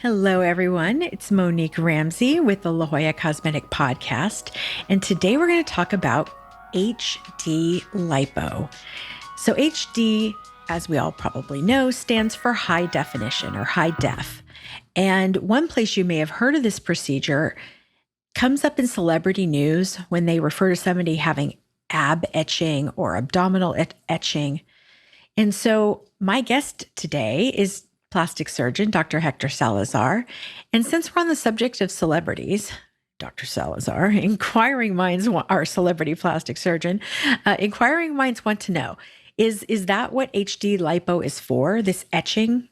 Hello, everyone. It's Monique Ramsey with the La+Jolla+Cosmetic podcast. And today we're going to talk about HD lipo. So, HD, as we all probably know, stands for high definition or high def. And one place you may have heard of this procedure comes up in celebrity news when they refer to somebody having ab etching or abdominal etching. And so, my guest today is plastic surgeon, Dr. Hector Salazar. And since we're on the subject of celebrities, Dr. Salazar, inquiring minds are celebrity plastic surgeon. Inquiring minds want to know, is that what HD lipo is for, this etching?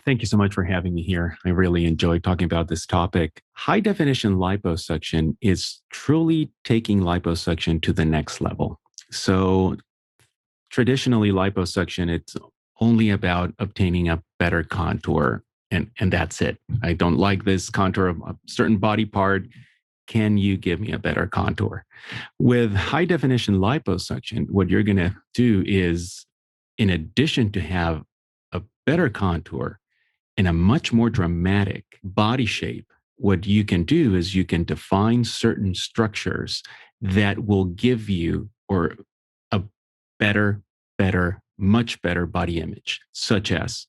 Thank you so much for having me here. I really enjoyed talking about this topic. High definition liposuction is truly taking liposuction to the next level. So traditionally liposuction, it's only about obtaining a better contour, and that's it. I don't like this contour of a certain body part. Can you give me a better contour? With high definition liposuction, what you're going to do is, in addition to have a better contour and a much more dramatic body shape, what you can do is you can define certain structures that will give you or a better, much better body image, such as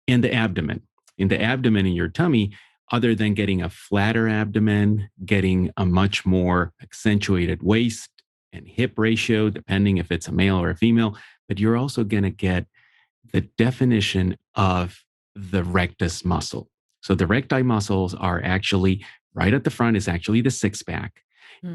in the abdomen. In the abdomen, in your tummy, other than getting a flatter abdomen, getting a much more accentuated waist and hip ratio, depending if it's a male or a female, but you're also going to get the definition of the rectus muscle. So the recti muscles are actually right at the front, is actually the six pack.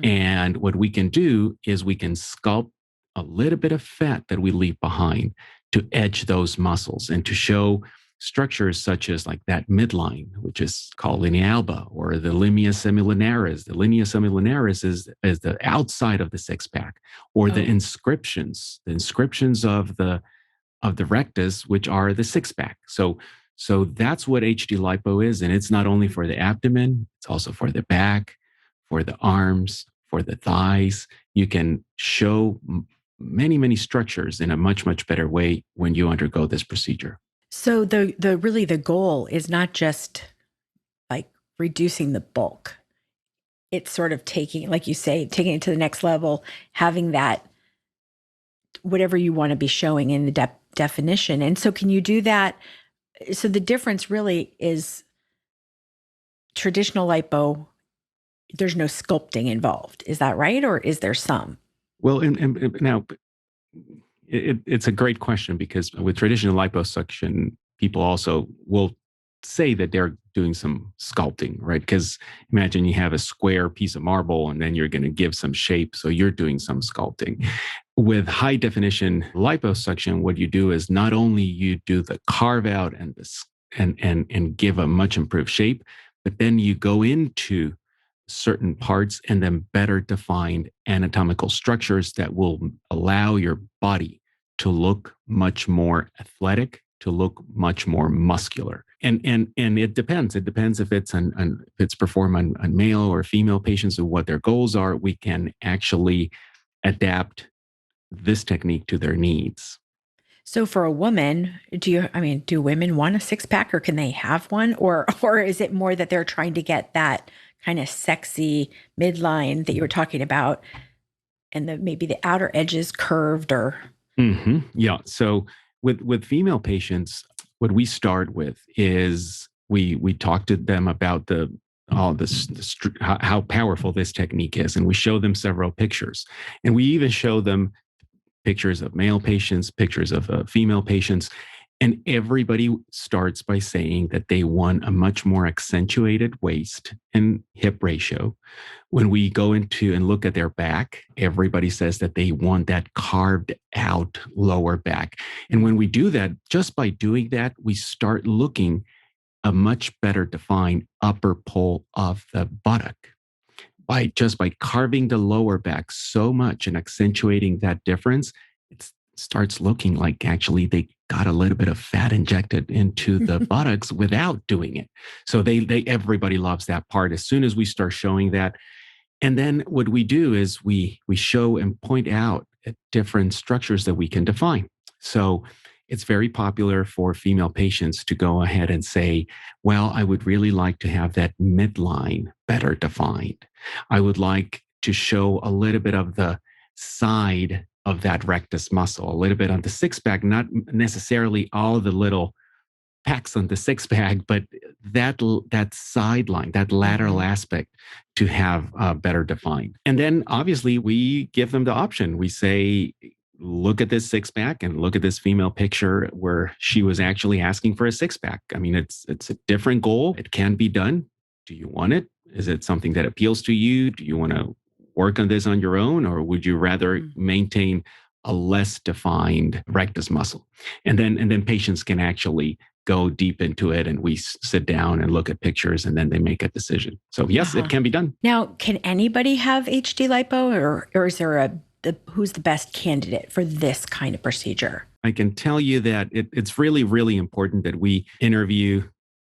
And what we can do is we can sculpt a little bit of fat that we leave behind to edge those muscles and to show structures such as like that midline, which is called linea alba, or the linea semilunaris. The linea semilunaris is the outside of the six pack, or the inscriptions of the rectus, which are the six pack. So that's what HD lipo is. And it's not only for the abdomen, it's also for the back, for the arms, for the thighs. You can show many structures in a much better way when you undergo this procedure. So the goal is not just like reducing the bulk. It's sort of taking, like you say, taking it to the next level, having that whatever you want to be showing in the definition. And so can you do that? So the difference really is traditional lipo, there's no sculpting involved. Is that right? Or is there some? Well, and now it's a great question, because with traditional liposuction, people also will say that they're doing some sculpting, right? Because imagine you have a square piece of marble and then you're going to give some shape. So you're doing some sculpting. With high definition liposuction, what you do is not only you do the carve out and and give a much improved shape, but then you go into certain parts and then better defined anatomical structures that will allow your body to look much more athletic, to look much more muscular. And it depends. It depends if it's performed on male or female patients and what their goals are. We can actually adapt this technique to their needs. So for a woman, do women want a six pack, or can they have one? Or is it more that they're trying to get that kind of sexy midline that you were talking about, and maybe the outer edges curved or? Mm-hmm. Yeah. So with female patients, what we start with is we talk to them about how powerful this technique is, and we show them several pictures, and we even show them pictures of male patients, pictures of female patients. And everybody starts by saying that they want a much more accentuated waist and hip ratio. When we go into and look at their back, everybody says that they want that carved out lower back. And when we do that, just by doing that, we start looking a much better defined upper pole of the buttock. By carving the lower back so much and accentuating that difference, it starts looking like actually they got a little bit of fat injected into the buttocks without doing it. So everybody loves that part as soon as we start showing that. And then what we do is we show and point out at different structures that we can define. So it's very popular for female patients to go ahead and say, well, I would really like to have that midline better defined. I would like to show a little bit of the side of that rectus muscle, a little bit on the six pack, not necessarily all the little packs on the six pack, but that sideline, that lateral aspect to have better defined. And then obviously we give them the option. We say, look at this six pack and look at this female picture where she was actually asking for a six pack. I mean, it's a different goal. It can be done. Do you want it? Is it something that appeals to you? Do you want to work on this on your own, or would you rather maintain a less defined rectus muscle? And then patients can actually go deep into it, and we sit down and look at pictures, and then they make a decision. So yes, it can be done. Now, can anybody have HD lipo, or is there who's the best candidate for this kind of procedure? I can tell you that it's really, really important that we interview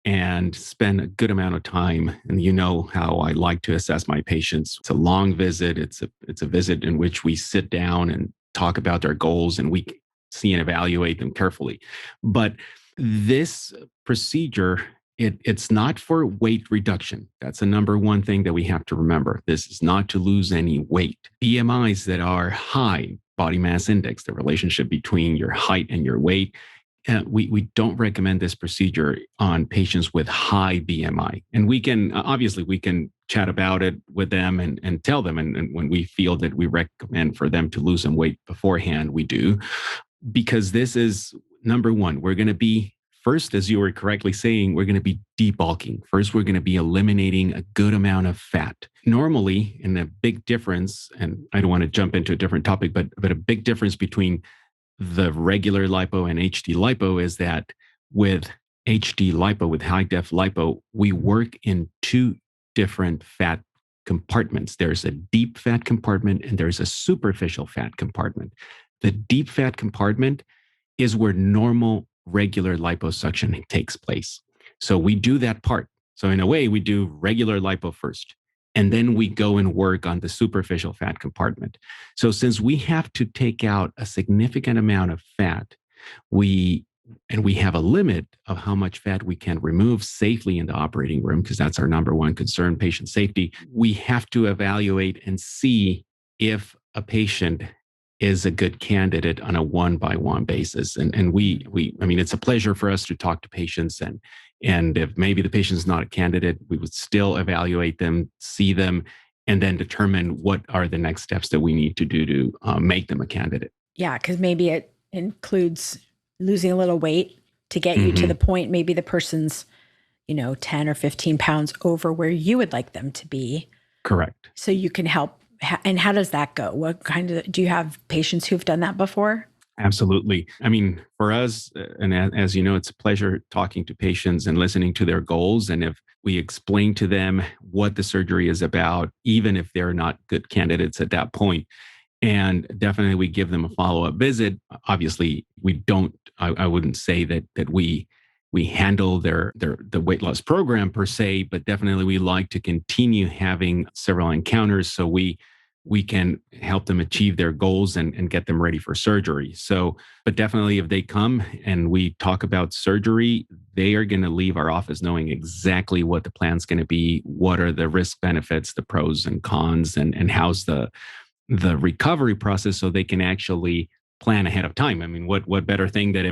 and spend a good amount of time. And you know how I like to assess my patients. It's a long visit. It's a visit in which we sit down and talk about their goals, and we see and evaluate them carefully. But this procedure, it's not for weight reduction. That's the number one thing that we have to remember. This is not to lose any weight. BMIs that are high, body mass index, the relationship between your height and your weight, we don't recommend this procedure on patients with high BMI. And we can, obviously, we can chat about it with them and tell them. And when we feel that we recommend for them to lose some weight beforehand, we do. Because this is, number one, we're going to be, first, as you were correctly saying, we're going to be debulking. First, we're going to be eliminating a good amount of fat. Normally, and a big difference, and I don't want to jump into a different topic, but a big difference between the regular lipo and HD lipo is that with HD lipo, with high-def lipo, we work in two different fat compartments. There's a deep fat compartment and there's a superficial fat compartment. The deep fat compartment is where normal regular liposuction takes place. So we do that part. So in a way, we do regular lipo first, and then we go and work on the superficial fat compartment. So since we have to take out a significant amount of fat, we have a limit of how much fat we can remove safely in the operating room, because that's our number one concern, patient safety. We have to evaluate and see if a patient is a good candidate on a one-by-one basis. And I mean, it's a pleasure for us to talk to patients, and if maybe the patient's not a candidate, we would still evaluate them, see them, and then determine what are the next steps that we need to do to make them a candidate. Yeah, because maybe it includes losing a little weight to get you to the point, maybe the person's, 10 or 15 pounds over where you would like them to be. Correct. So you can help. And how does that go? What do you have patients who've done that before? Absolutely. I mean, for us, and as you know, it's a pleasure talking to patients and listening to their goals. And if we explain to them what the surgery is about, even if they're not good candidates at that point, and definitely we give them a follow-up visit. Obviously, we don't, I wouldn't say that we handle the weight loss program per se, but definitely we like to continue having several encounters so we can help them achieve their goals and get them ready for surgery. So, but definitely if they come and we talk about surgery, they are going to leave our office knowing exactly what the plan's going to be, what are the risk benefits, the pros and cons, and how's the recovery process, so they can actually plan ahead of time. I mean, what better thing that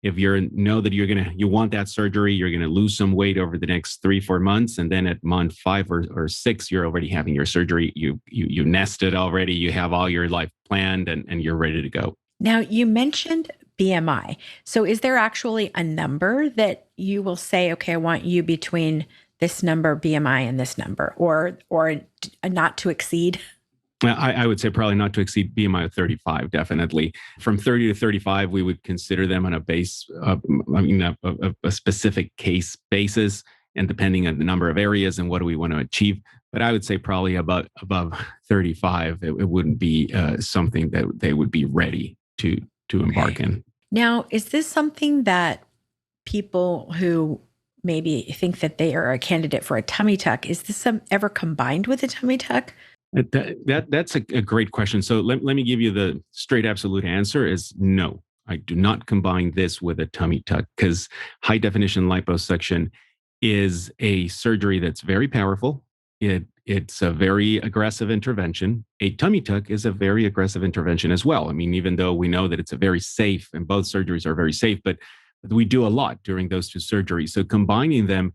if you want that surgery, you're going to lose some weight over the next 3-4 months, and then at month 5 or 6, you're already having your surgery. You nested already. You have all your life planned, and you're ready to go. Now, you mentioned BMI. So is there actually a number that you will say, okay, I want you between this number BMI and this number, or not to exceed? I would say probably not to exceed BMI of 35, definitely. From 30 to 35, we would consider them on a specific case basis, and depending on the number of areas and what do we want to achieve. But I would say probably above 35, it wouldn't be something that they would be ready to embark in. Now, is this something that people who maybe think that they are a candidate for a tummy tuck, is this ever combined with a tummy tuck? That's a great question. So let me give you the straight absolute answer is no. I do not combine this with a tummy tuck because high definition liposuction is a surgery that's very powerful. It's a very aggressive intervention. A tummy tuck is a very aggressive intervention as well. I mean, even though we know that it's a very safe and both surgeries are very safe, but we do a lot during those two surgeries. So combining them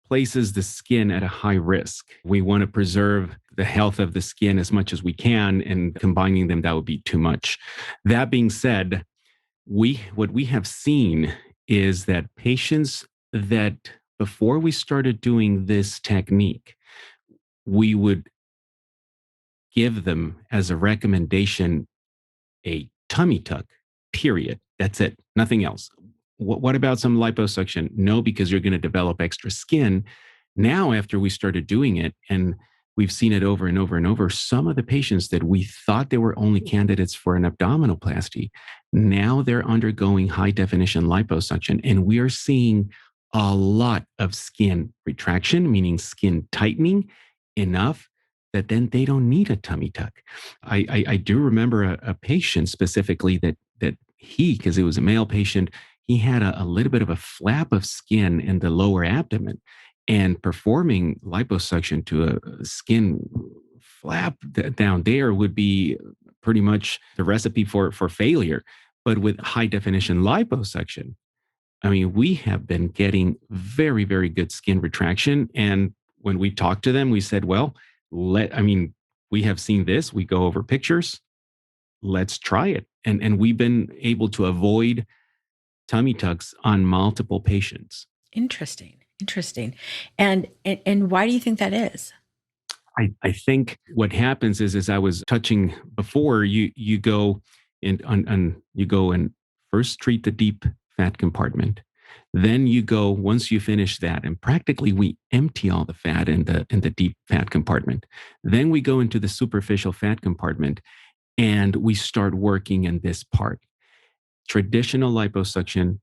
places the skin at a high risk. We want to preserve the health of the skin as much as we can, and combining them, that would be too much. That being said, what we have seen is that patients that before we started doing this technique, we would give them as a recommendation a tummy tuck, period. That's it, nothing else. What about some liposuction? No, because you're going to develop extra skin. Now, after we started doing it, and we've seen it over and over and over, some of the patients that we thought they were only candidates for an abdominoplasty, now they're undergoing high definition liposuction. And we are seeing a lot of skin retraction, meaning skin tightening enough that then they don't need a tummy tuck. I do remember a patient specifically that because it was a male patient, he had a little bit of a flap of skin in the lower abdomen, and performing liposuction to a skin flap down there would be pretty much the recipe for failure. But with high definition liposuction, I mean, we have been getting very, very good skin retraction. And when we talked to them, we said, well, we have seen this. We go over pictures. Let's try it. And we've been able to avoid tummy tucks on multiple patients. Interesting. And why do you think that is? I think what happens is, as I was touching before, you go and first treat the deep fat compartment. Then you go, once you finish that, and practically we empty all the fat in the deep fat compartment. Then we go into the superficial fat compartment and we start working in this part. Traditional liposuction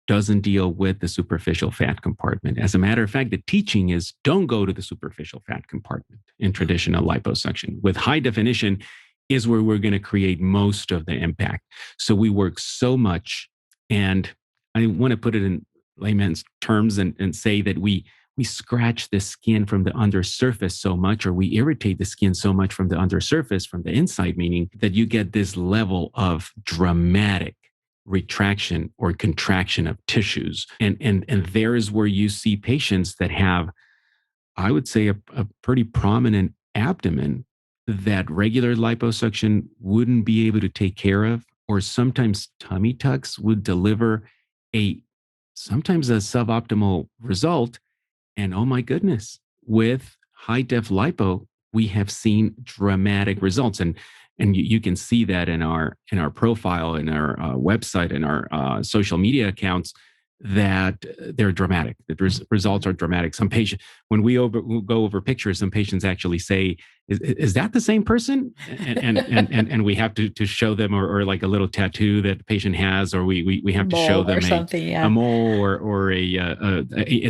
doesn't deal with the superficial fat compartment. As a matter of fact, the teaching is don't go to the superficial fat compartment in traditional liposuction. With high definition is where we're going to create most of the impact. So we work so much, and I want to put it in layman's terms and say that we scratch the skin from the undersurface so much, or we irritate the skin so much from the undersurface, from the inside, meaning that you get this level of dramatic retraction or contraction of tissues. And there is where you see patients that have, I would say, a pretty prominent abdomen that regular liposuction wouldn't be able to take care of, or sometimes tummy tucks would deliver sometimes a suboptimal result. And oh my goodness, with high-def lipo, we have seen dramatic results. And you can see that in our profile, in our website, in our social media accounts, that they're dramatic. The results are dramatic. Some patient, when we go over pictures, some patients actually say, "Is that the same person?" And we have to show them, or like a little tattoo that the patient has, or we have to show them a mole, or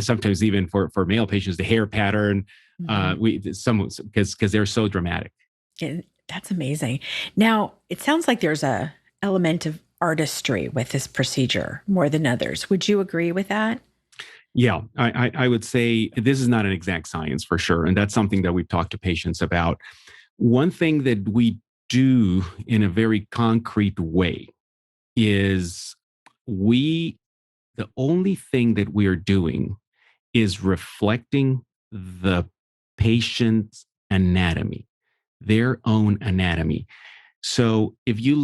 sometimes even for male patients, the hair pattern. Because they're so dramatic. Yeah, that's amazing. Now, it sounds like there's a element of artistry with this procedure more than others. Would you agree with that? Yeah, I would say this is not an exact science for sure. And that's something that we've talked to patients about. One thing that we do in a very concrete way is the only thing that we are doing is reflecting the patient's anatomy, their own anatomy. So if you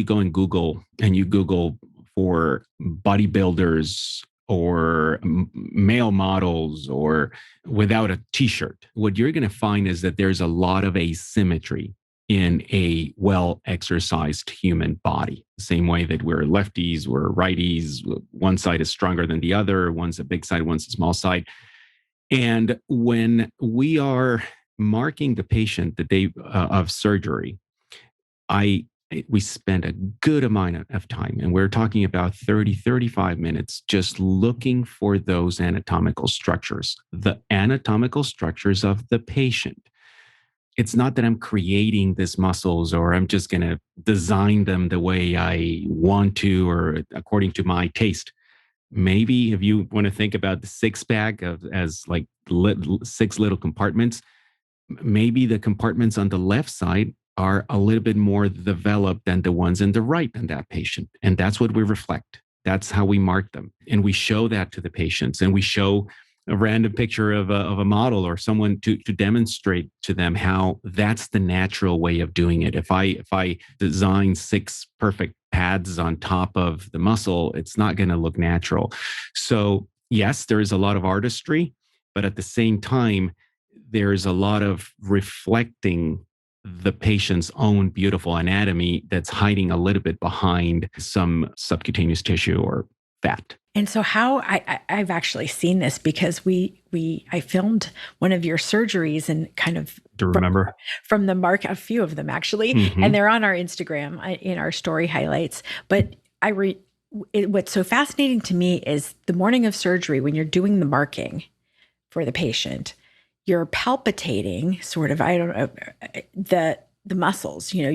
go in Google and you Google for bodybuilders or male models or without a t-shirt, what you're going to find is that there's a lot of asymmetry in a well-exercised human body. The same way that we're lefties, we're righties, one side is stronger than the other, one's a big side, one's a small side. And when we are marking the patient the day of surgery, we spend a good amount of time, and we're talking about 35 minutes, just looking for those anatomical structures, the anatomical structures of the patient. it's not that I'm creating these muscles or I'm just going to design them the way I want to or according to my taste. Maybe if you want to think about the six pack as like six little compartments, maybe the compartments on the left side are a little bit more developed than the ones in the right in that patient. And that's what we reflect. That's how we mark them. And we show that to the patients, and we show a random picture of a model or someone to demonstrate to them how that's the natural way of doing it. If I design six perfect pads on top of the muscle, it's not going to look natural. So yes, there is a lot of artistry, but at the same time, there's a lot of reflecting the patient's own beautiful anatomy that's hiding a little bit behind some subcutaneous tissue or fat. And so how I've actually seen this because I filmed one of your surgeries and kind of Do you remember from the mark, a few of them actually, and they're on our Instagram in our story highlights. But what's so fascinating to me is the morning of surgery when you're doing the marking for the patient, you're palpitating sort of, I don't know, the muscles, you're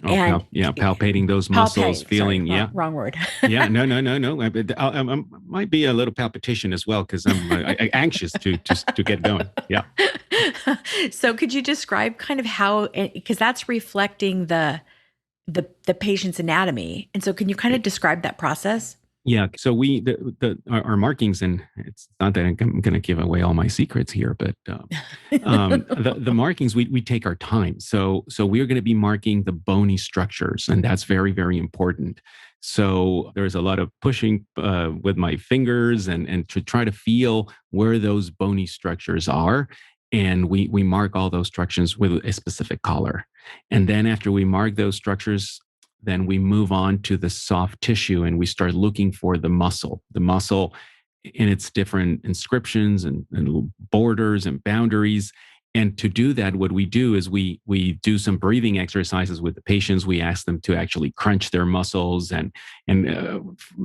palpating those muscles, feeling, wrong word. No. Might be a little palpitation as well because I'm anxious to get going. Yeah. So could you describe kind of how, because that's reflecting the patient's anatomy, and so can you kind of describe that process? Yeah. So our markings, and it's not that I'm going to give away all my secrets here, but the markings, we take our time. So we're going to be marking the bony structures, and that's very, very important. So there's a lot of pushing with my fingers and to try to feel where those bony structures are. And we mark all those structures with a specific color. And then after we mark those structures, then we move on to the soft tissue and we start looking for the muscle in its different inscriptions and borders and boundaries. And to do that, what we do is we do some breathing exercises with the patients. We ask them to actually crunch their muscles. And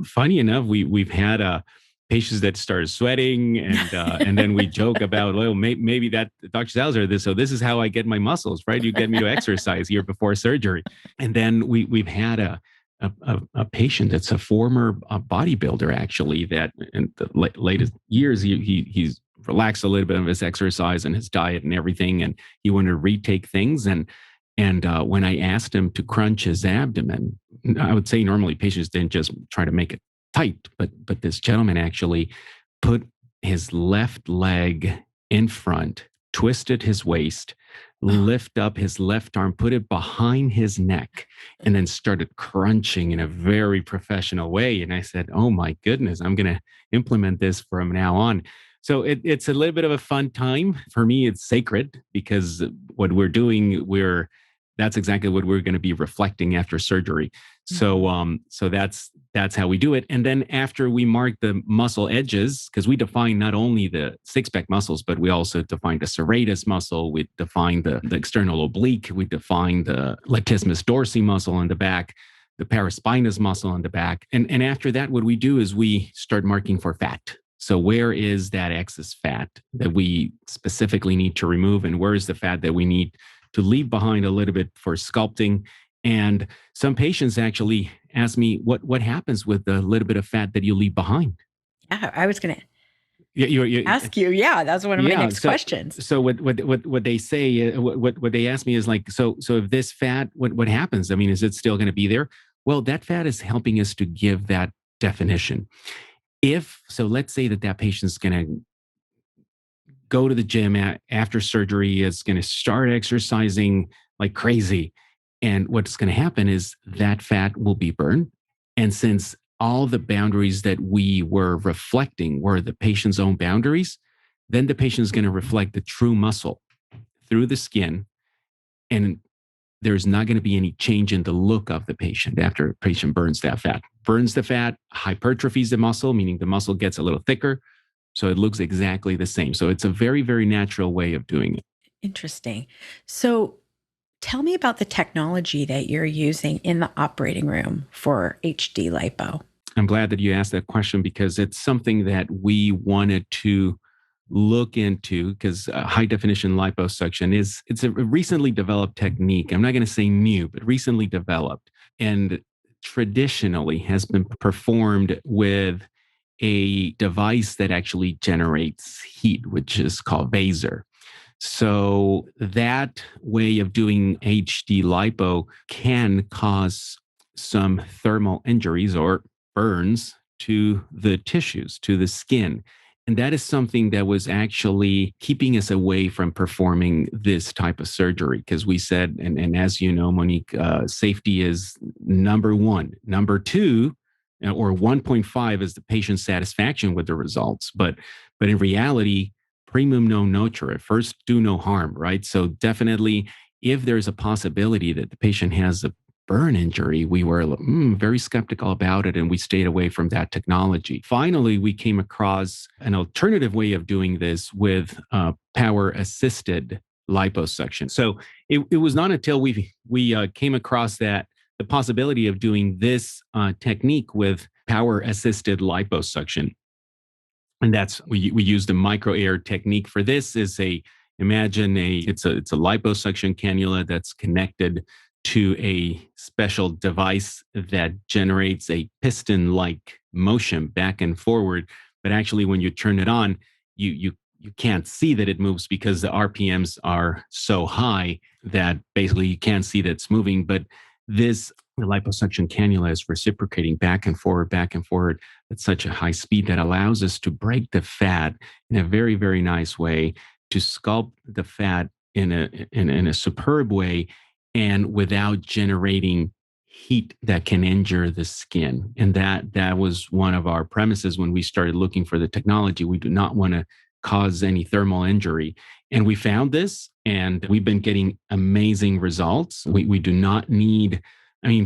funny enough, we've had patients that started sweating, and then we joke about, well, maybe that Dr. Salazar, so this is how I get my muscles, right? You get me to exercise here before surgery. And then we've had a patient that's a former bodybuilder, actually, that in the latest years, he's relaxed a little bit of his exercise and his diet and everything, and he wanted to retake things. And when I asked him to crunch his abdomen, I would say normally patients didn't just try to make it tight, but this gentleman actually put his left leg in front, twisted his waist, lift up his left arm, put it behind his neck, and then started crunching in a very professional way. And I said, oh my goodness, I'm going to implement this from now on. So it's a little bit of a fun time. For me, it's sacred because what we're doing, that's exactly what we're going to be reflecting after surgery. So that's how we do it. And then after we mark the muscle edges, because we define not only the six-pack muscles, but we also define the serratus muscle, we define the external oblique, we define the latissimus dorsi muscle on the back, the paraspinous muscle on the back. And after that, what we do is we start marking for fat. So where is that excess fat that we specifically need to remove? And where is the fat that we need to leave behind a little bit for sculpting? And some patients actually ask me, what happens with the little bit of fat that you leave behind? Yeah, I was going to ask you. Yeah, that's one of my next questions. So what they say, what they ask me is like, so if this fat, what happens? I mean, is it still going to be there? Well, that fat is helping us to give that definition. Let's say that patient's going to go to the gym after surgery, is going to start exercising like crazy. And what's going to happen is that fat will be burned. And since all the boundaries that we were reflecting were the patient's own boundaries, then the patient is going to reflect the true muscle through the skin. And there's not going to be any change in the look of the patient after a patient burns that fat. Burns the fat, hypertrophies the muscle, meaning the muscle gets a little thicker. So it looks exactly the same. So it's a very, very natural way of doing it. Interesting. So tell me about the technology that you're using in the operating room for HD lipo. I'm glad that you asked that question because it's something that we wanted to look into, because high definition liposuction it's a recently developed technique. I'm not going to say new, but recently developed, and traditionally has been performed with a device that actually generates heat, which is called VASER. So that way of doing HD lipo can cause some thermal injuries or burns to the tissues, to the skin. And that is something that was actually keeping us away from performing this type of surgery, because we said, and as you know, Monique, safety is number one. Number two, or 1.5 is the patient satisfaction with the results. But in reality, primum non nocere, first do no harm, right? So definitely, if there's a possibility that the patient has a burn injury, we were very skeptical about it, and we stayed away from that technology. Finally, we came across an alternative way of doing this with power-assisted liposuction. So it was not until we came across the possibility of doing this technique with power-assisted liposuction. And that's we use the micro air technique for this. It's a liposuction cannula that's connected to a special device that generates a piston-like motion back and forward. But actually, when you turn it on, you can't see that it moves because the RPMs are so high that basically you can't see that it's moving. But this liposuction cannula is reciprocating back and forward at such a high speed that allows us to break the fat in a very, very nice way, to sculpt the fat in a superb way, and without generating heat that can injure the skin. And that was one of our premises when we started looking for the technology. We do not want to cause any thermal injury. And we found this, and we've been getting amazing results. We do not need,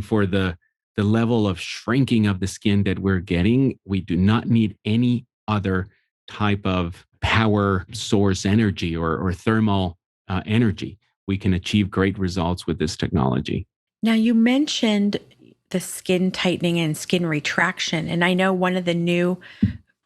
for the level of shrinking of the skin that we're getting, we do not need any other type of power source energy or thermal energy. We can achieve great results with this technology. Now, you mentioned the skin tightening and skin retraction, and I know one of the new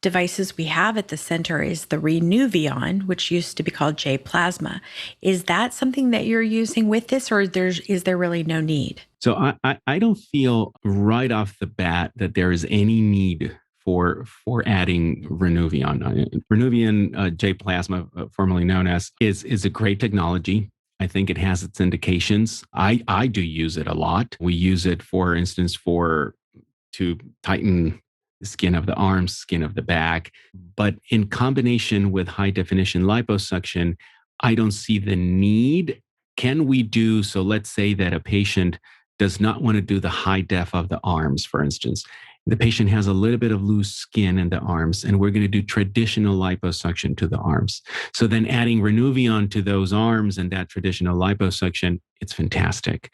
devices we have at the center is the Renuvion, which used to be called J-Plasma. Is that something that you're using with this, or is there really no need? So I don't feel right off the bat that there is any need for adding Renuvion. Renuvion J-Plasma, formerly known as, is a great technology. I think it has its indications. I do use it a lot. We use it, for instance, to tighten the skin of the arms, skin of the back. But in combination with high definition liposuction, I don't see the need. Can we do so? Let's say that a patient does not want to do the high def of the arms, for instance. The patient has a little bit of loose skin in the arms, and we're going to do traditional liposuction to the arms. So then adding Renuvion to those arms and that traditional liposuction, it's fantastic.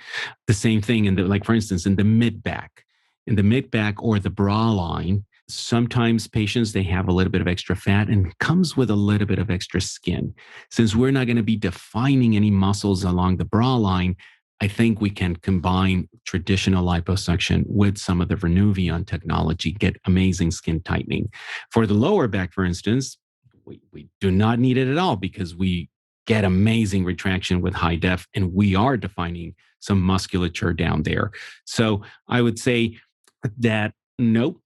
The same thing for instance, in the mid back. In the mid back or the bra line, sometimes patients, they have a little bit of extra fat and comes with a little bit of extra skin. Since we're not going to be defining any muscles along the bra line, I think we can combine traditional liposuction with some of the Renuvion technology, get amazing skin tightening. For the lower back, for instance, we do not need it at all, because we get amazing retraction with high def, and we are defining some musculature down there. So I would say that no,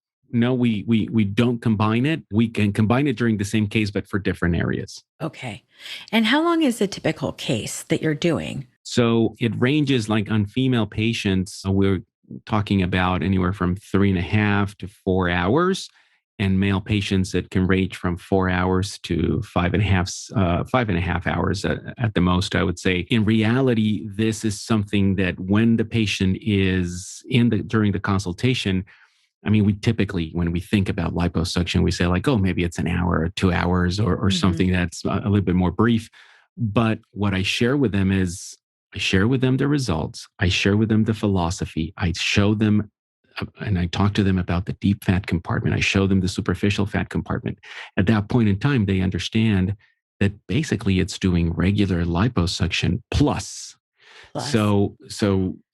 we don't combine it. We can combine it during the same case, but for different areas. Okay. And how long is a typical case that you're doing? So it ranges, like on female patients, we're talking about anywhere from 3.5 to 4 hours. And male patients, it can range from 4 hours to 5.5 hours at the most, I would say. In reality, this is something that when the patient is during the consultation, we typically, when we think about liposuction, we say like, oh, maybe it's an hour or 2 hours or something that's a little bit more brief. But what I share with them is, I share with them the results. I share with them the philosophy. I show them and I talk to them about the deep fat compartment. I show them the superficial fat compartment. At that point in time, they understand that basically it's doing regular liposuction plus. So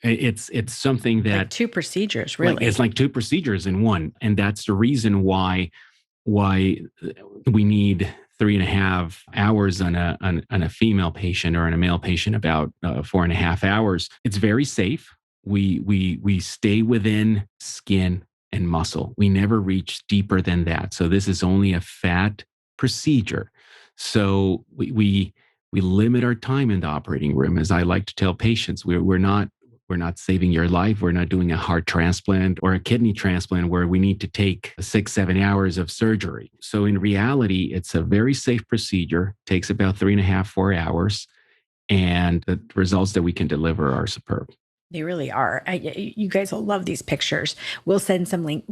it's something that, like 2 procedures, really. It's like 2 procedures in one. And that's the reason why we need 3.5 hours on a female patient, or on a male patient about 4.5 hours. It's very safe. We stay within skin and muscle. We never reach deeper than that. So this is only a fat procedure. So we limit our time in the operating room. As I like to tell patients, we're not saving your life. We're not doing a heart transplant or a kidney transplant where we need to take 6-7 hours of surgery. So in reality, it's a very safe procedure. It takes about 3.5-4 hours, and the results that we can deliver are superb. They really are. You guys will love these pictures. We'll send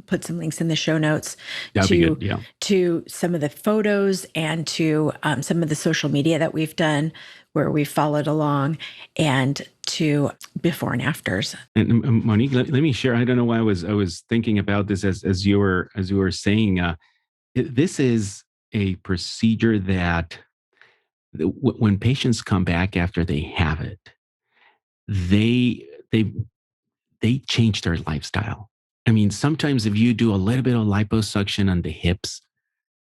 put some links in the show notes to some of the photos and to some of the social media that we've done where we followed along, and to before and afters. And Monique, let me share. I don't know why I was thinking about this as you were saying. This is a procedure that when patients come back after they have it, they change their lifestyle. I mean, sometimes if you do a little bit of liposuction on the hips,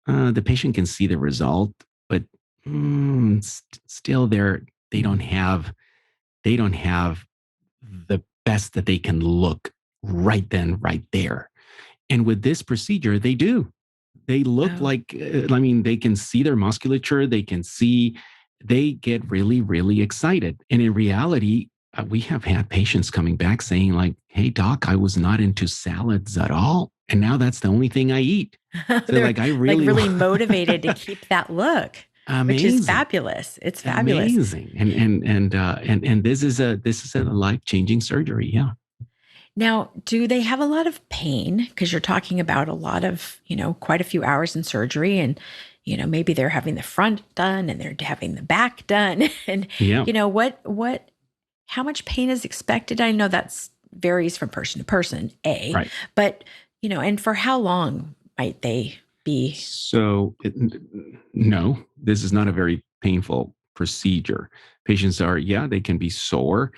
the patient can see the result, but still they don't have the best that they can look right then, right there. And with this procedure, they do. They look like, they can see their musculature. They get really, really excited. And in reality, we have had patients coming back saying like, hey, doc, I was not into salads at all, and now that's the only thing I eat. So they're really motivated to keep that look. Amazing. Which is fabulous. It's fabulous. Amazing. And this is a life-changing surgery. Yeah. Now, do they have a lot of pain? Because you're talking about a lot of, quite a few hours in surgery, and, maybe they're having the front done and they're having the back done. And, how much pain is expected? I know that's varies from person to person, right. But, and for how long might they be? So, no, this is not a very painful procedure. Patients they can be sore.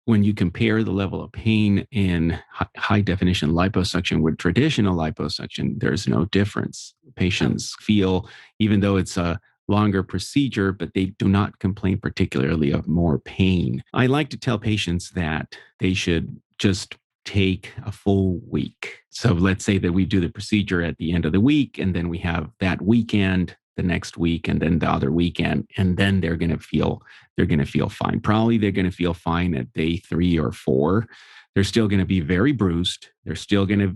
When you compare the level of pain in high-definition liposuction with traditional liposuction, there's no difference. Patients feel, even though it's a longer procedure, but they do not complain particularly of more pain. I like to tell patients that they should just take a full week. So let's say that we do the procedure at the end of the week, and then we have that weekend, the next week, and then the other weekend, and then they're going to feel fine. Probably they're going to feel fine at day 3 or 4. They're still going to be very bruised. They're still going to,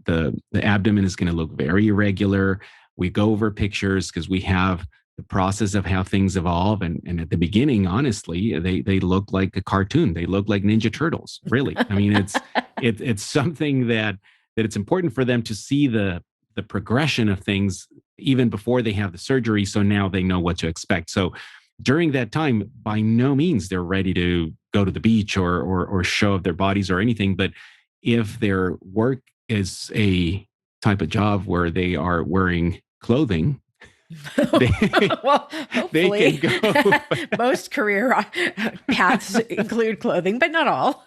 the abdomen is going to look very irregular. We go over pictures because we have the process of how things evolve. And at the beginning, honestly, they look like a cartoon. They look like Ninja Turtles, really. It's something that it's important for them to see the progression of things even before they have the surgery. So now they know what to expect. So during that time, by no means they're ready to go to the beach or show off their bodies or anything. But if their work is a type of job where they are wearing clothing, well, hopefully. they can go. Most career paths include clothing, but not all.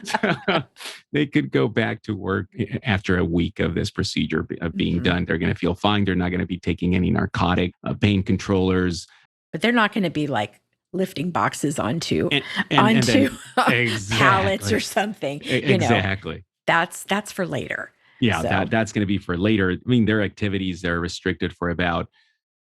So they could go back to work after a week of this procedure being done. They're going to feel fine. They're not going to be taking any narcotic, pain controllers. But they're not going to be like lifting boxes onto pallets or something. Exactly. That's for later. Yeah, so. That's going to be for later. Their activities, they're restricted for about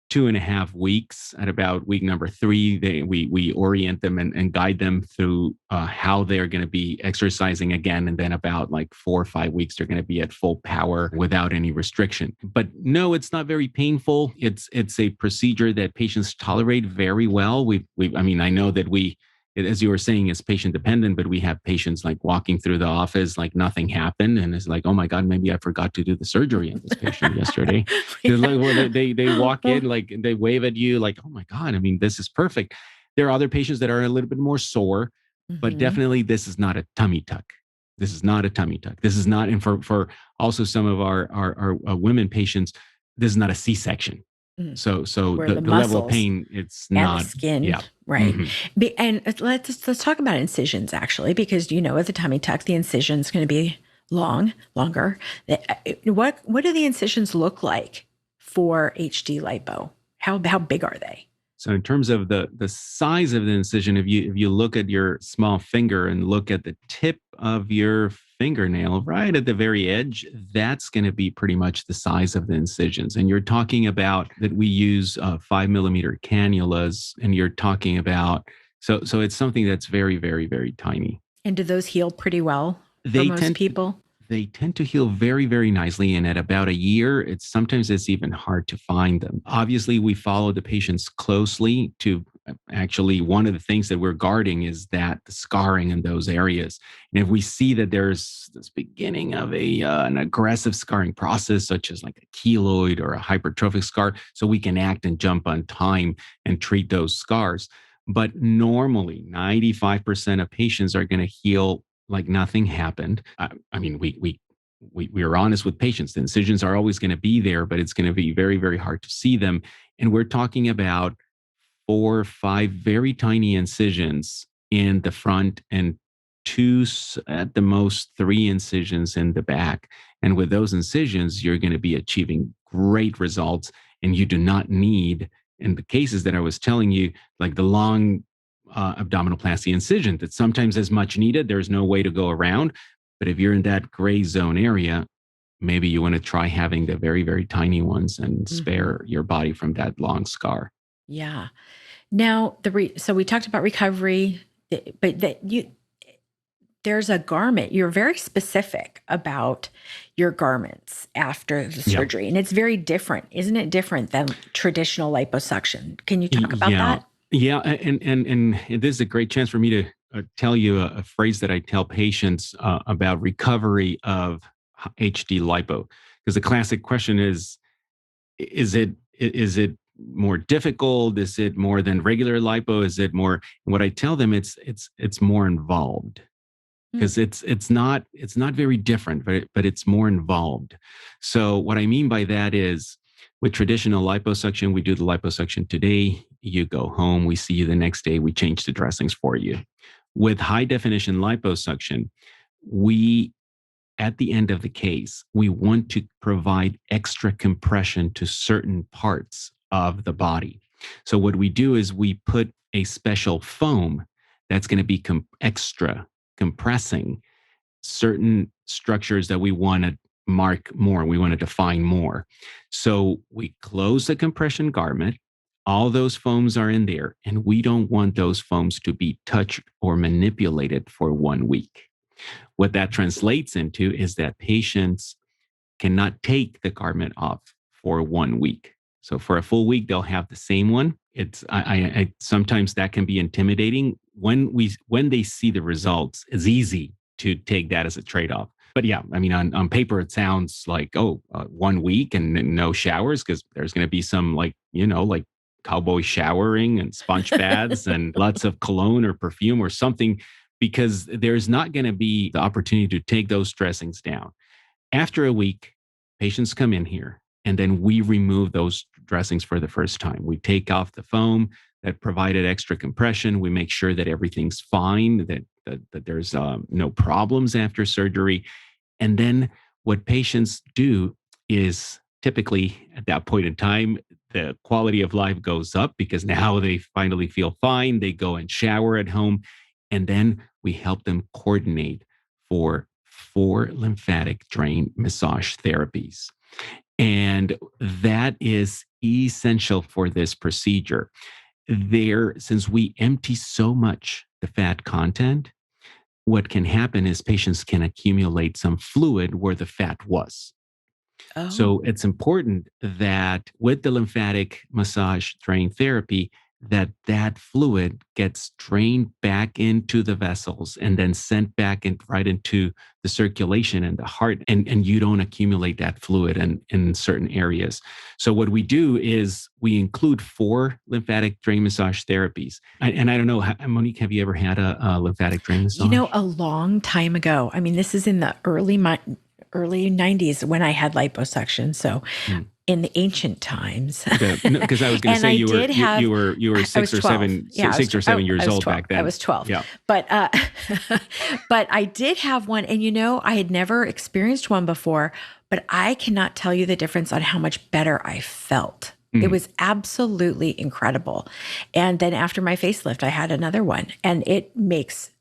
2.5 weeks. At about week number 3, we orient them and guide them through how they're going to be exercising again. And then about like 4 or 5 weeks, they're going to be at full power without any restriction. But no, it's not very painful. It's a procedure that patients tolerate very well. I know that as you were saying, it's patient dependent, but we have patients like walking through the office like nothing happened. And it's like, oh my God, maybe I forgot to do the surgery on this patient yesterday. They walk in, like they wave at you like, oh my God, this is perfect. There are other patients that are a little bit more sore, but definitely this is not a tummy tuck. This is not a tummy tuck. This is not, and for also some of our women patients, this is not a C-section. So the level of pain, it's not the skin, yeah. Right. And let's talk about incisions actually, because with the tummy tuck, the incision is going to be longer. What do the incisions look like for HD lipo? How big are they? So in terms of the size of the incision, if you look at your small finger and look at the tip of your fingernail right at the very edge, that's going to be pretty much the size of the incisions. And you're talking about that we use 5 millimeter cannulas, and you're talking about so it's something that's very, very, very tiny. And do those heal pretty well for They most tend people? they tend to heal very, very nicely. And at about a year, it's even hard to find them. Obviously, we follow the patients closely to actually one of the things that we're guarding is that the scarring in those areas. And if we see that there's this beginning of an aggressive scarring process, such as like a keloid or a hypertrophic scar, so we can act and jump on time and treat those scars. But normally, 95% of patients are going to heal like nothing happened. I mean, we are honest with patients. The incisions are always going to be there, but it's going to be very, very hard to see them. And we're talking about 4 or 5 very tiny incisions in the front and two, at the most, 3 incisions in the back. And with those incisions, you're going to be achieving great results. And you do not need, in the cases that I was telling you, like the long abdominoplasty incision that sometimes is much needed. There's no way to go around. But if you're in that gray zone area, maybe you want to try having the very, very tiny ones and spare your body from that long scar. Yeah. Now, so we talked about recovery, but there's a garment. You're very specific about your garments after the surgery, and it's very different, isn't it? Different than traditional liposuction. Can you talk about that? Yeah, and this is a great chance for me to tell you a phrase that I tell patients about recovery of HD lipo, because the classic question is it more difficult? Is it more than regular lipo? Is it more? And what I tell them, it's more involved, because it's not very different, but it's more involved. So what I mean by that is, with traditional liposuction, we do the liposuction today. You go home, we see you the next day, we change the dressings for you. With high definition liposuction, we, at the end of the case, we want to provide extra compression to certain parts of the body. So what we do is we put a special foam that's going to be extra compressing certain structures that we want to mark more, we want to define more. So we close the compression garment, all those foams are in there, and we don't want those foams to be touched or manipulated for 1 week. What that translates into is that patients cannot take the garment off for 1 week. So for a full week, they'll have the same one. I sometimes that can be intimidating. When they see the results, it's easy to take that as a trade-off. But yeah, I mean, on paper, it sounds like, 1 week and no showers, because there's going to be some like cowboy showering and sponge baths and lots of cologne or perfume or something, because there's not going to be the opportunity to take those dressings down. After a week, patients come in here, and then we remove those dressings for the first time. We take off the foam that provided extra compression. We make sure that everything's fine, that there's no problems after surgery. And then what patients do is, typically at that point in time, the quality of life goes up, because now they finally feel fine. They go and shower at home. And then we help them coordinate for 4 lymphatic drain massage therapies. And that is essential for this procedure. Since we empty so much the fat content, what can happen is patients can accumulate some fluid where the fat was. Oh. So it's important that with the lymphatic massage drain therapy, that fluid gets drained back into the vessels and then sent back right into the circulation and the heart, and you don't accumulate that fluid in certain areas. So what we do is we include 4 lymphatic drain massage therapies. And I don't know, Monique, have you ever had a lymphatic drain massage? A long time ago. I mean, this is in the early 90s when I had liposuction. So in the ancient times. Because I was going to say you were 6 or 7 years old back then. I was 12. Yeah. But but I did have one, and I had never experienced one before, but I cannot tell you the difference on how much better I felt It Mhm. was absolutely incredible. And then after my facelift, I had another one. And it makes,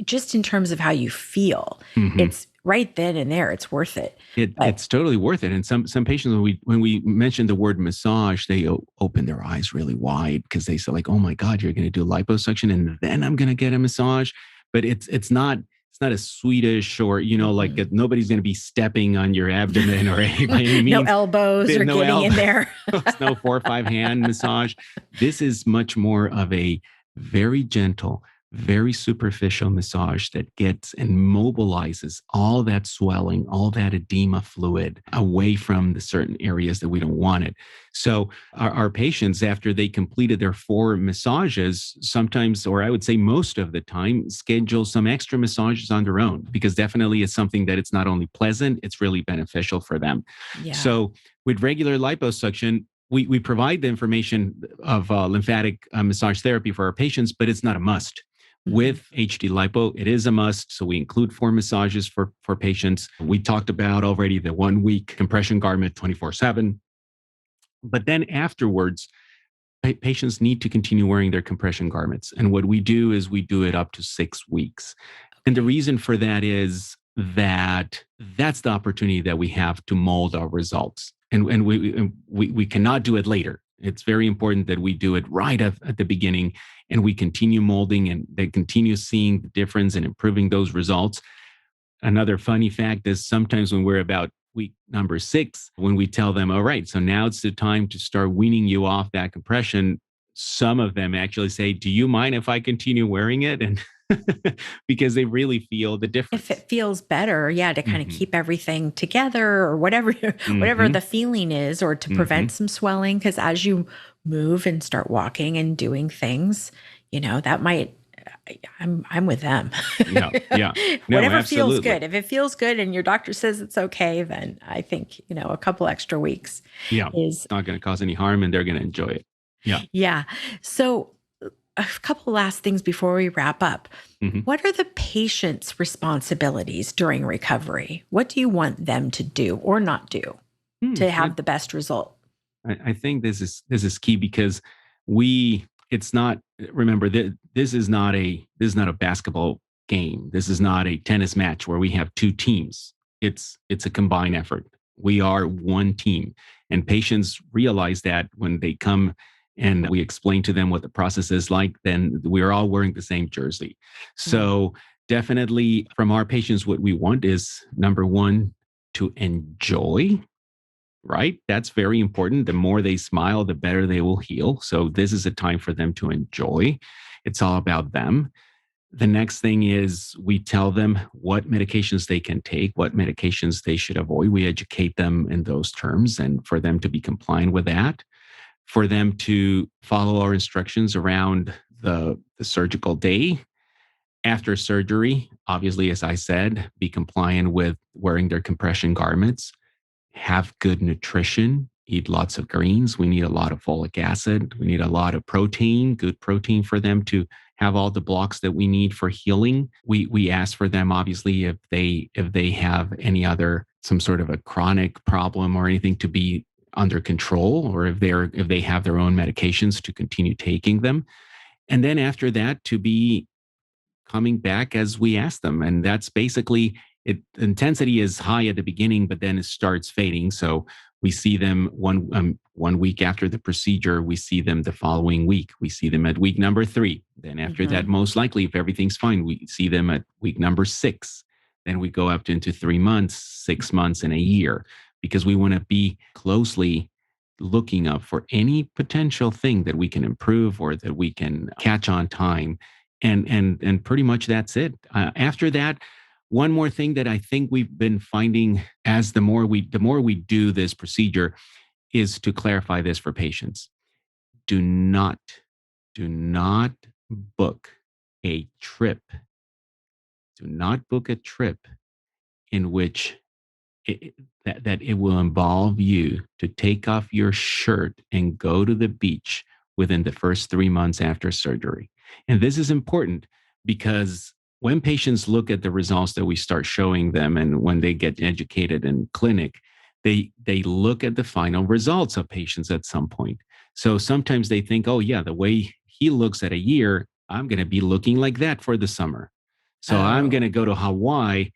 just in terms of how you feel, Mhm. it's right then and there, it's worth it. But It's totally worth it. And some patients, when we mention the word massage, they open their eyes really wide because they say like, "Oh my God, you're going to do liposuction, and then I'm going to get a massage." But it's not a Swedish or like mm-mm. nobody's going to be stepping on your abdomen or by any No means. elbows There's or no getting in elbows, there. no 4 or 5 hand massage. This is much more of a very gentle, very superficial massage that gets and mobilizes all that swelling, all that edema fluid away from the certain areas that we don't want it. So our patients, after they completed their 4 massages, sometimes, or I would say most of the time, schedule some extra massages on their own, because definitely it's something that it's not only pleasant, it's really beneficial for them. Yeah. So with regular liposuction, we provide the information of lymphatic massage therapy for our patients, but it's not a must. Mhm. With HD lipo, it is a must. So we include 4 massages for patients. We talked about already the 1 week compression garment 24/7. But then afterwards, patients need to continue wearing their compression garments. And what we do is we do it up to 6 weeks. And the Okay. reason for that is that that's the opportunity that we have to mold our results. And we cannot do it later. It's very important that we do it right at the beginning, and we continue molding and they continue seeing the difference and improving those results. Another funny fact is sometimes when we're about week number 6, when we tell them, all right, so now it's the time to start weaning you off that compression, some of them actually say, do you mind if I continue wearing it? And because they really feel the If difference. it feels better, yeah, to kind of Hmm. keep everything together or whatever whatever Hmm. the feeling is, or to Hmm. prevent some swelling, because as you move and start walking and doing things, that might I'm with them. Yeah. Yeah. No, Whatever feels absolutely. good. If it feels good and your doctor says it's okay, then I think, a couple extra weeks Yeah. is It's not going to cause any harm and they're going to enjoy it. Yeah. yeah. So a couple last things before we wrap up. Hmm. What are the patient's responsibilities during recovery? What do you want them to do or not do to have the best result? I think this is key because we it's not remember that this is not a basketball game. This is not a tennis match where we have 2 teams. It's a combined effort. We are one team, and patients realize that when they come and we explain to them what the process is like, then we're all wearing the same jersey. Mm, So definitely from our patients, what we want is number one, to enjoy, right? That's very important. The more they smile, the better they will heal. So this is a time for them to enjoy. It's all about them. The next thing is we tell them what medications they can take, what medications they should avoid. We educate them in those terms and for them to be compliant with that, for them to follow our instructions around the surgical day. After surgery, obviously, as I said, be compliant with wearing their compression garments, have good nutrition, eat lots of greens. We need a lot of folic acid. We need a lot of protein, good protein for them to have all the blocks that we need for healing. We ask for them obviously if they have any other some sort of a chronic problem or anything to be under control, or if they have their own medications to continue taking them. And then after that to be coming back as we ask them. And that's basically it. Intensity is high at the beginning, but then it starts fading. So we see them 1 week after the procedure. We see them the following week. We see them at week number 3. Then after that, mhm. most likely, if everything's fine, we see them at week number 6. Then we go up into 3 months, 6 months, and a year, because we want to be closely looking up for any potential thing that we can improve or that we can catch on time, and pretty much that's it. After that, one more thing that I think we've been finding as the more we do this procedure is to clarify this for patients. Do not do not book a trip. Do not book a trip in which it, that it will involve you to take off your shirt and go to the beach within the first 3 months after surgery. And this is important because when patients look at the results that we start showing them and when they get educated in clinic, they look at the final results of patients at some point. So sometimes they think, oh yeah, the way he looks at a year, I'm going to be looking like that for the summer. So I'm going Oh. to go to Hawaii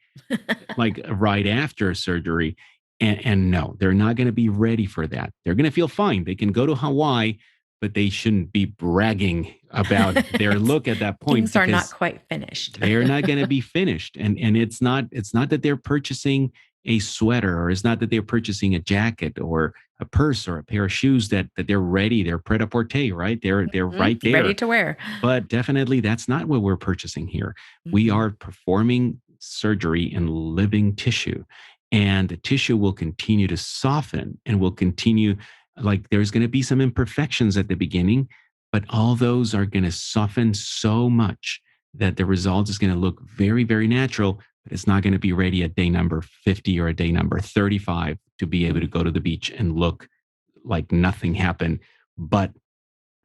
like right after surgery. And no, they're not going to be ready for that. They're going to feel fine. They can go to Hawaii, but they shouldn't be bragging about their look at that point Things are not because quite finished. they're not going to be finished. And it's not that they're purchasing a sweater, or it's not that they're purchasing a jacket or a purse or a pair of shoes that they're ready, they're pret-a-porter, right? They're right Ready there. to wear. But definitely that's not what we're purchasing here. We Mhm. are performing surgery in living tissue, and the tissue will continue to soften and will continue, like there's going to be some imperfections at the beginning, but all those are going to soften so much that the result is going to look very, very natural, but it's not going to be ready at day number 50 or a day number 35 to be able to go to the beach and look like nothing happened, but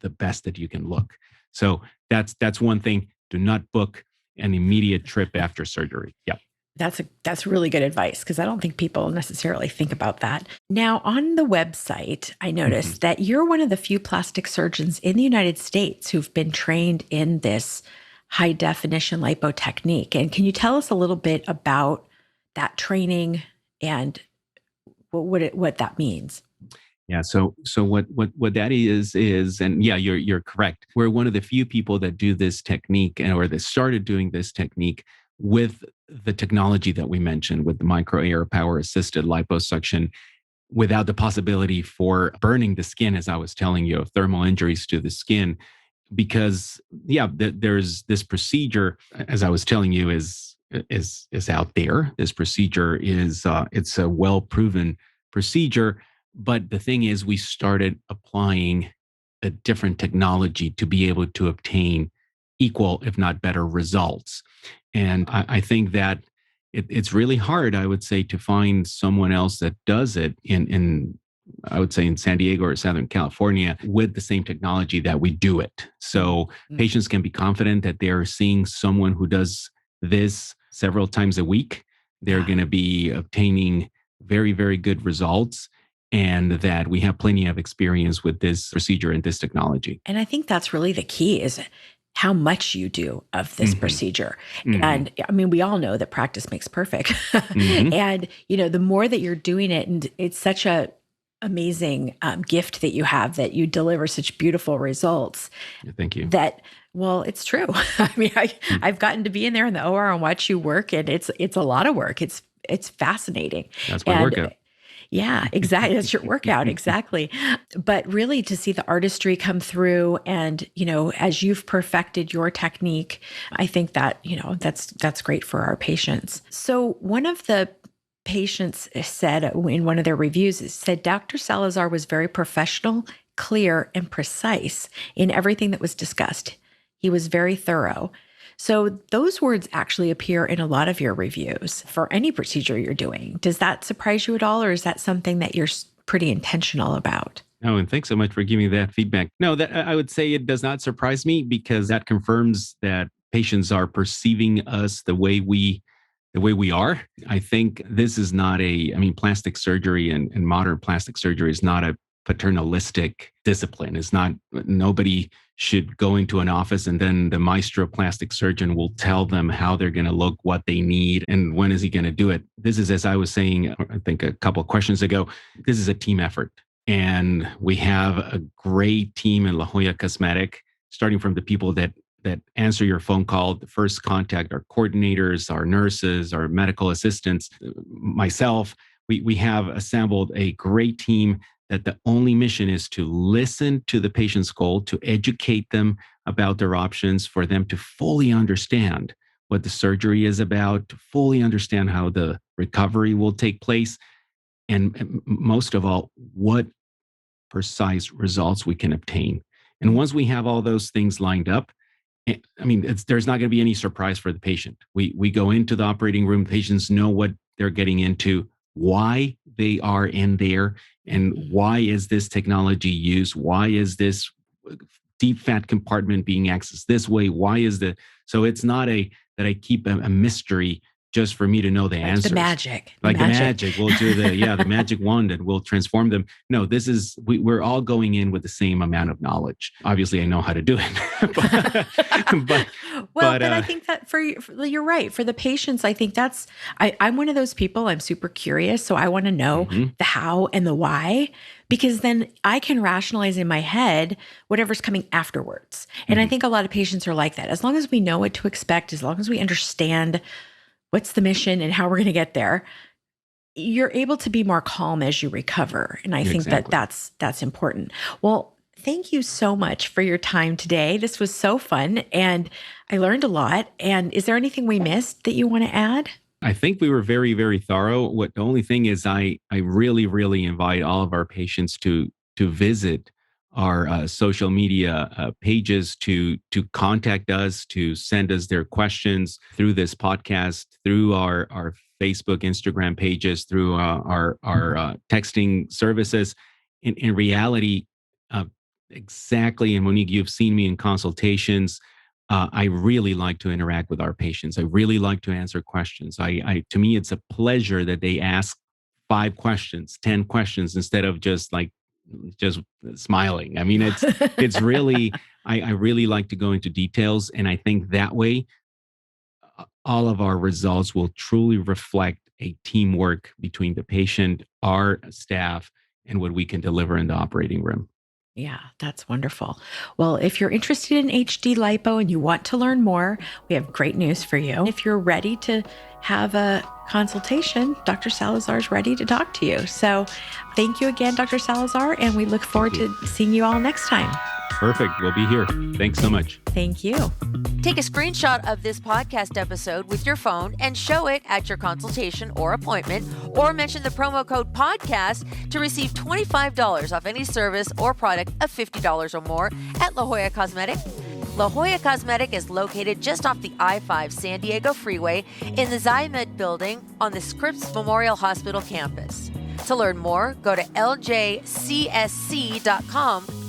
the best that you can look. So that's one thing. Do not book an immediate trip after surgery. Yeah. That's really good advice, because I don't think people necessarily think about that. Now, on the website, I noticed that you're one of the few plastic surgeons in the United States who've been trained in this high definition lipo technique. And can you tell us a little bit about that training and what that means? Yeah. So what that is, and yeah, you're correct. We're one of the few people that do this technique, or that started doing this technique with the technology that we mentioned, with the micro air power assisted liposuction, without the possibility for burning the skin, as I was telling you, of thermal injuries to the skin. Because yeah, there's this procedure, as I was telling you, is out there. This procedure is it's a well proven procedure, but the thing is, we started applying a different technology to be able to obtain equal, if not better, results. And I think that it's really hard, I would say, to find someone else that does it in I would say in San Diego or Southern California with the same technology that we do it. So patients can be confident that they're seeing someone who does this several times a week. They're going to be obtaining very, very good results, and that we have plenty of experience with this procedure and this technology. And I think that's really the key, is how much you do of this procedure. And I mean, we all know that practice makes perfect. And, the more that you're doing it, and it's such a amazing gift that you have, that you deliver such beautiful results. Thank you. That, well, it's true. I mean, I've gotten to be in there in the OR and watch you work, and it's a lot of work. It's fascinating. That's my workout. Yeah, exactly. That's your workout. Exactly. But really, to see the artistry come through, and, as you've perfected your technique, I think that, that's great for our patients. So one of the patients said in one of their reviews, it said, Dr. Salazar was very professional, clear, and precise in everything that was discussed. He was very thorough. So those words actually appear in a lot of your reviews for any procedure you're doing. Does that surprise you at all, or is that something that you're pretty intentional about? No, and thanks so much for giving me that feedback. No, that I would say it does not surprise me, because that confirms that patients are perceiving us the way we are. I think this is not plastic surgery and modern plastic surgery is not a paternalistic discipline. It's not, nobody should go into an office and then the maestro plastic surgeon will tell them how they're going to look, what they need, and when is he going to do it. This is, as I was saying, I think a couple of questions ago, this is a team effort. And we have a great team in La+Jolla+Cosmetic, starting from the people that answer your phone call, the first contact, our coordinators, our nurses, our medical assistants, myself. We have assembled a great team that the only mission is to listen to the patient's goal, to educate them about their options, for them to fully understand what the surgery is about, to fully understand how the recovery will take place, and most of all, what precise results we can obtain. And once we have all those things lined up, there's not going to be any surprise for the patient. We go into the operating room, patients know what they're getting into, why they are in there, and why is this technology used? Why is this deep fat compartment being accessed this way? So it's not that I keep a mystery just for me to know the answers. The magic. Like the magic. We'll do the magic wand and we'll transform them. No, we're all going in with the same amount of knowledge. Obviously, I know how to do it. but I think that you're right. For the patients, I think I'm one of those people, I'm super curious. So I want to know the how and the why, because then I can rationalize in my head whatever's coming afterwards. And I think a lot of patients are like that. As long as we know what to expect, as long as we understand what's the mission and how we're going to get there, you're able to be more calm as you recover. And I think that's important. Well, thank you so much for your time today. This was so fun and I learned a lot. And is there anything we missed that you want to add? I think we were very, very thorough. The only thing is I really, really invite all of our patients to visit our social media pages, to contact us, to send us their questions through this podcast, through our Facebook, Instagram pages, through our texting services. In reality, exactly, and Monique, you've seen me in consultations. I really like to interact with our patients. I really like to answer questions. To me, it's a pleasure that they ask 5 questions, 10 questions, instead of just smiling. I mean, it's really, I really like to go into details. And I think that way, all of our results will truly reflect a teamwork between the patient, our staff, and what we can deliver in the operating room. Yeah, that's wonderful. Well, if you're interested in HD lipo and you want to learn more, we have great news for you. If you're ready to have a consultation, Dr. Salazar is ready to talk to you. So thank you again, Dr. Salazar, and we look forward to seeing you all next time. Perfect. We'll be here. Thanks so much. Thank you. Take a screenshot of this podcast episode with your phone and show it at your consultation or appointment, or mention the promo code podcast to receive $25 off any service or product of $50 or more at La Jolla Cosmetic. La Jolla Cosmetic is located just off the I-5 San Diego Freeway in the Ximed building on the Scripps Memorial Hospital campus. To learn more, go to ljcsc.com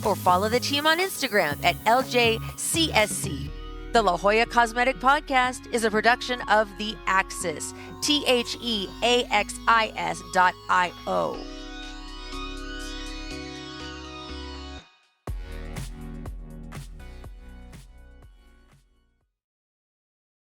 or follow the team on Instagram at ljcsc. The La Jolla Cosmetic Podcast is a production of the Axis, TheAxis.io.